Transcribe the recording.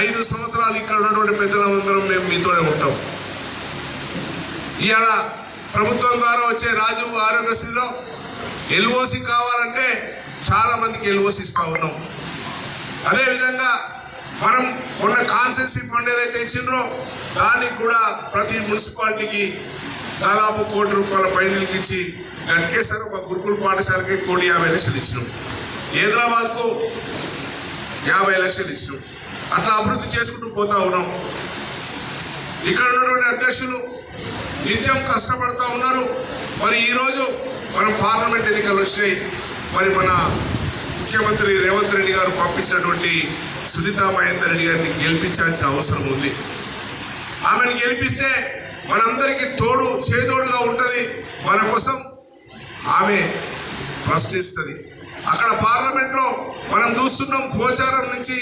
5 సంవత్సరాలు ఇక్కడ ఉన్నటువంటి పెద్దలందరం మేము మీతోనే ఉంటాం. ఇవాళ ప్రభుత్వం ద్వారా వచ్చే రాజీవ్ ఆరోగ్యశ్రీలో ఎల్ఓసి కావాలంటే చాలా మందికి ఎల్ఓసి ఇస్తా ఉన్నాం. అదేవిధంగా మనం ఉన్న కాన్సెన్సీ ఫండ్ ఏదైతే ఇచ్చిండ్రో దానికి కూడా ప్రతి మున్సిపాలిటీకి దాదాపు ₹1 కోటి పైనకి ఇచ్చి గట్కేసారి ఒక గురుకుల పాఠశాలకి 1,50,00,000 ఇచ్చినాం. హైదరాబాద్కు 50 లక్షలు ఇచ్చినాం. అట్లా అభివృద్ధి చేసుకుంటూ పోతా ఉన్నాం. ఇక్కడ ఉన్నటువంటి అధ్యక్షులు నిత్యం కష్టపడుతూ ఉన్నారు. మరి ఈరోజు మనం పార్లమెంట్ ఎన్నికలు వచ్చినాయి. మరి మన ముఖ్యమంత్రి రేవంత్ రెడ్డి గారు పంపించినటువంటి సునీతా మహేందర్ రెడ్డి గారిని గెలిపించాల్సిన అవసరం ఉంది. ఆమెను గెలిపిస్తే మనందరికీ చేదోడుగా ఉంటుంది. మన కోసం ఆమె ప్రశ్నిస్తుంది. అక్కడ పార్లమెంట్లో మనం చూస్తున్నాం, పోచారం నుంచి